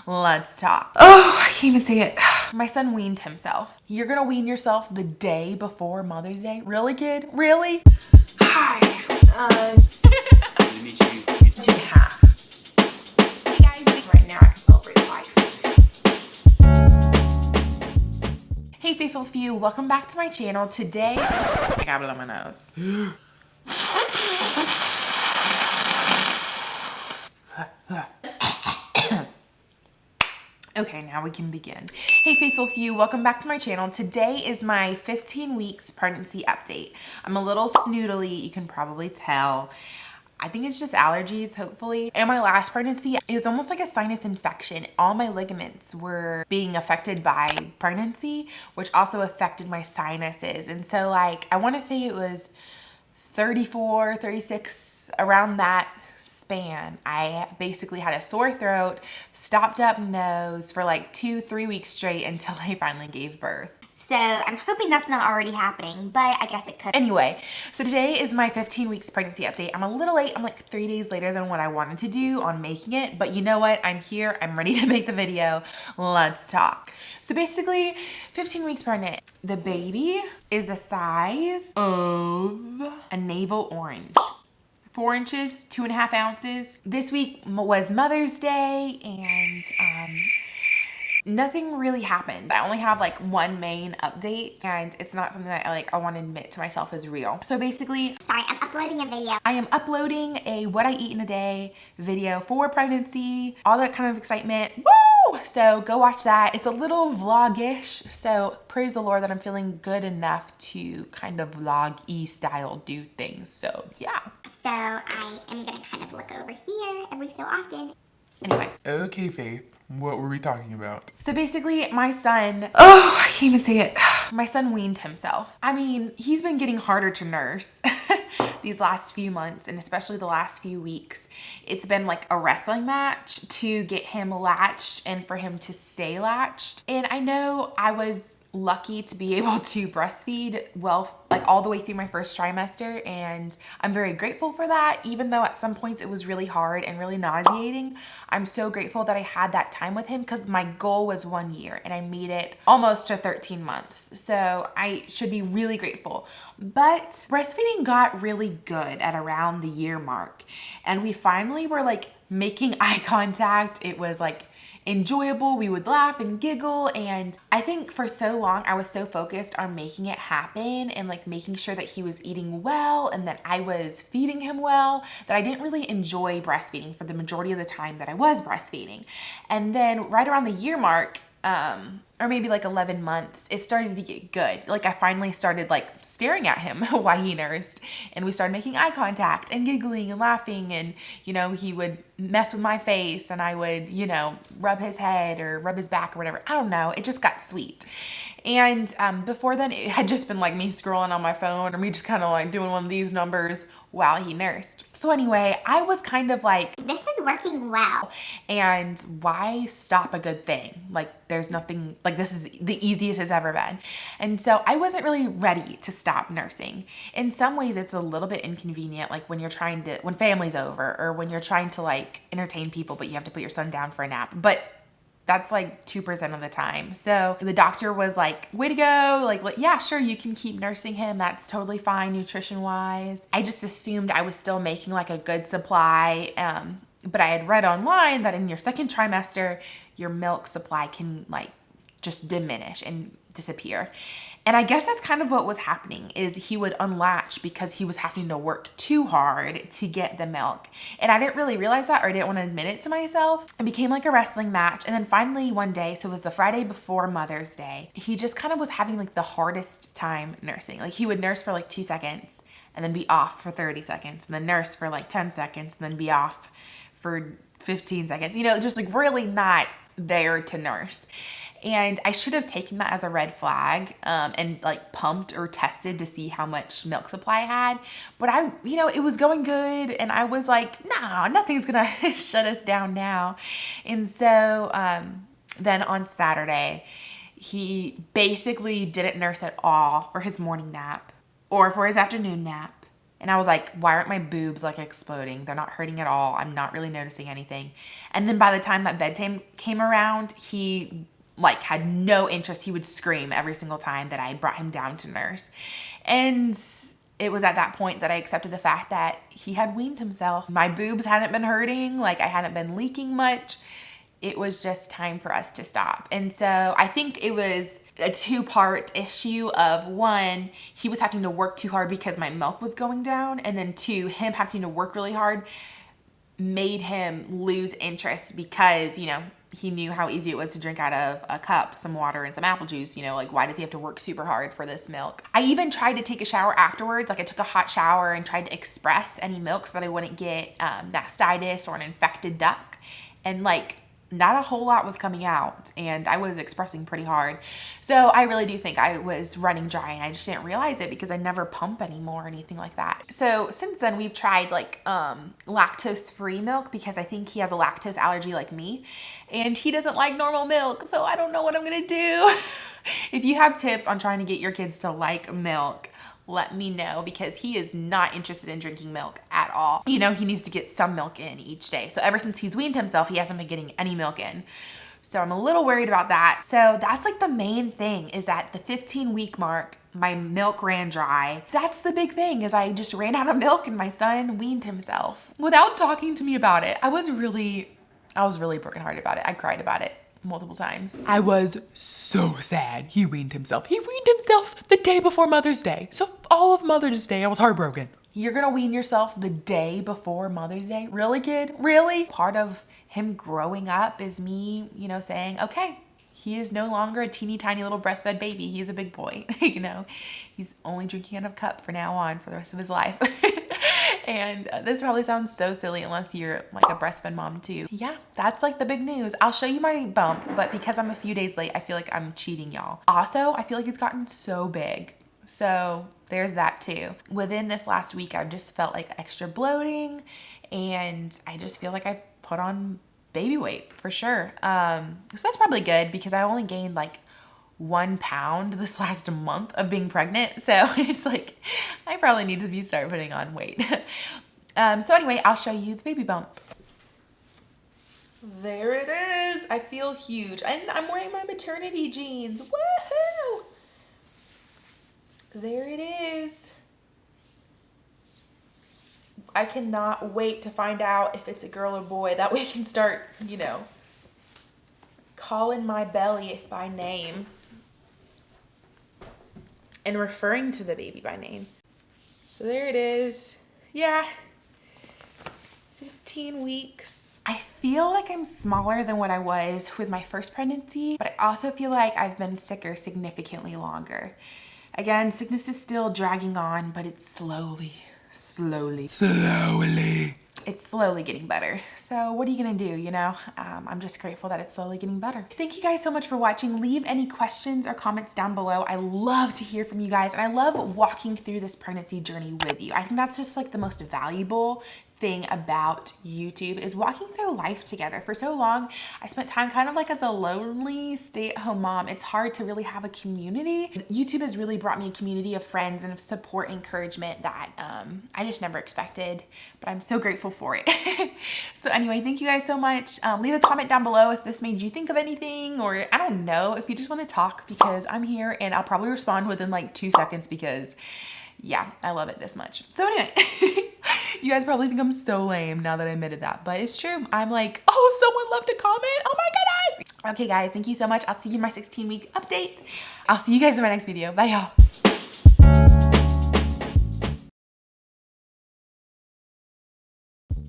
let's talk. Oh, I can't even say it. My son weaned himself. You're gonna wean yourself the day before Mother's Day? Really, kid? Really? Hi. Meet you. 2.5. Hey guys, right now I can celebrate life. Hey faithful few, welcome back to my channel. Today, I got it on my nose. Okay, now we can begin. Hey faithful few, welcome back to my channel. Today is my 15 weeks pregnancy update. I'm a little snoodly, you can probably tell. I think it's just allergies, hopefully. And my last pregnancy is almost like a sinus infection. All my ligaments were being affected by pregnancy, which also affected my sinuses. And so like, I wanna say it was 34, 36, around that span. I basically had a sore throat, stopped up nose for like 2-3 weeks straight until I finally gave birth. So I'm hoping that's not already happening, but I guess it could. Anyway, so today is my 15 weeks pregnancy update. I'm a little late. I'm like 3 days later than what I wanted to do on making it, but you know what? I'm here. I'm ready to make the video. Let's talk. So basically, 15 weeks pregnant. The baby is the size of a navel orange. 4 inches, 2.5 ounces. This week was Mother's Day and nothing really happened. I only have like one main update and it's not something that I want to admit to myself is real. So basically, Sorry, I'm uploading a video. I am uploading a what I eat in a day video for pregnancy, all that kind of excitement. Woo! So go watch that. It's a little vlog-ish. So praise the Lord that I'm feeling good enough to kind of vlog-y style do things. So yeah. So I am gonna kind of look over here every so often. Anyway. Okay, Faith. What were we talking about? So basically my son, oh, I can't even say it. My son weaned himself. I mean, he's been getting harder to nurse these last few months and especially the last few weeks. It's been like a wrestling match to get him latched and for him to stay latched. And I know I was lucky to be able to breastfeed well, like all the way through my first trimester, and I'm very grateful for that. Even though at some points it was really hard and really nauseating, I'm so grateful that I had that time with him because my goal was 1 year and I made it almost to 13 months. So I should be really grateful. But breastfeeding got really good at around the year mark, and we finally were like making eye contact. It was like enjoyable. We would laugh and giggle, and I think for so long I was so focused on making it happen and like making sure that he was eating well and that I was feeding him well that I didn't really enjoy breastfeeding for the majority of the time that I was breastfeeding. And then right around the year mark, or maybe like 11 months, it started to get good. Like I finally started like staring at him while he nursed, and we started making eye contact and giggling and laughing, and you know, he would mess with my face and I would, you know, rub his head or rub his back or whatever. I don't know. It just got sweet. And before then it had just been like me scrolling on my phone or me just kind of like doing one of these numbers while he nursed. So anyway, I was kind of like, This is working well. and why stop a good thing? Like there's nothing, like this is the easiest it's ever been. And so I wasn't really ready to stop nursing. In some ways it's a little bit inconvenient, like when you're trying to, when family's over or when you're trying to like entertain people, but you have to put your son down for a nap. But that's like 2% of the time. So the doctor was like, way to go. Like, yeah, sure, you can keep nursing him. That's totally fine nutrition wise. I just assumed I was still making like a good supply. But I had read online that in your second trimester, your milk supply can like just diminish and disappear. And I guess that's kind of what was happening, is he would unlatch because he was having to work too hard to get the milk. And I didn't really realize that, or I didn't want to admit it to myself. It became like a wrestling match. And then finally one day, so it was the Friday before Mother's Day, he just kind of was having like the hardest time nursing. Like he would nurse for like 2 seconds and then be off for 30 seconds and then nurse for like 10 seconds and then be off for 15 seconds, you know, just like really not there to nurse. And I should have taken that as a red flag and like pumped or tested to see how much milk supply I had. But I, you know, it was going good and I was like, nah, nothing's gonna shut us down now. And so then on Saturday, he basically didn't nurse at all for his morning nap or for his afternoon nap. And I was like, why aren't my boobs like exploding? They're not hurting at all. I'm not really noticing anything. And then by the time that bedtime came around, he like had no interest. He would scream every single time that I brought him down to nurse. And it was at that point that I accepted the fact that he had weaned himself. My boobs hadn't been hurting, like I hadn't been leaking much. It was just time for us to stop. And so I think it was a two-part issue of one, he was having to work too hard because my milk was going down. And then two, him having to work really hard made him lose interest because, you know, he knew how easy it was to drink out of a cup, some water and some apple juice, you know, like why does he have to work super hard for this milk? I even tried to take a shower afterwards. Like I took a hot shower and tried to express any milk so that I wouldn't get mastitis or an infected duct. And like, not a whole lot was coming out and I was expressing pretty hard. So I really do think I was running dry and I just didn't realize it because I never pump anymore or anything like that. So since then we've tried like lactose-free milk because I think he has a lactose allergy like me and he doesn't like normal milk. So I don't know what I'm gonna do. If you have tips on trying to get your kids to like milk, let me know because he is not interested in drinking milk at all. You know, he needs to get some milk in each day. So ever since he's weaned himself, he hasn't been getting any milk in. So I'm a little worried about that. So that's like the main thing is at the 15-week mark, my milk ran dry. That's the big thing is I just ran out of milk and my son weaned himself without talking to me about it. I was really brokenhearted about it. I cried about it multiple times. I was so sad. He weaned himself. He weaned himself the day before Mother's Day. So all of Mother's Day, I was heartbroken. You're gonna wean yourself the day before Mother's Day? Really, kid? Really? Part of him growing up is me, you know, saying, okay, he is no longer a teeny tiny little breastfed baby. He's a big boy, you know? He's only drinking out of a cup from now on for the rest of his life. And this probably sounds so silly unless you're like a breastfed mom too. Yeah, that's like the big news. I'll show you my bump, but because I'm a few days late, I feel like I'm cheating y'all. Also, I feel like it's gotten so big. So there's that too. Within this last week, I've just felt like extra bloating and I just feel like I've put on baby weight for sure. So that's probably good because I only gained like 1 pound this last month of being pregnant. So it's like, I probably need to start putting on weight. So anyway, I'll show you the baby bump. There it is. I feel huge. And I'm wearing my maternity jeans. Woohoo! There it is. I cannot wait to find out if it's a girl or boy. That way I can start, you know, calling my belly by name. And referring to the baby by name. So there it is. Yeah. 15 weeks. I feel like I'm smaller than what I was with my first pregnancy, but I also feel like I've been sicker significantly longer. Again, sickness is still dragging on, but it's slowly. It's slowly getting better. So what are you gonna do, you know? I'm just grateful that it's slowly getting better. Thank you guys so much for watching. Leave any questions or comments down below. I love to hear from you guys and I love walking through this pregnancy journey with you. I think that's just like the most valuable thing about YouTube is walking through life together. For so long, I spent time kind of like as a lonely stay-at-home mom. It's hard to really have a community. YouTube has really brought me a community of friends and of support, encouragement that I just never expected, but I'm so grateful for it. So anyway, thank you guys so much. Leave a comment down below if this made you think of anything, or I don't know, if you just want to talk, because I'm here and I'll probably respond within like 2 seconds because yeah, I love it this much. So anyway, you guys probably think I'm so lame now that I admitted that, but it's true. I'm like, oh, someone left a comment. Oh my goodness. Okay guys, thank you so much. I'll see you in my 16-week update. I'll see you guys in my next video. Bye y'all.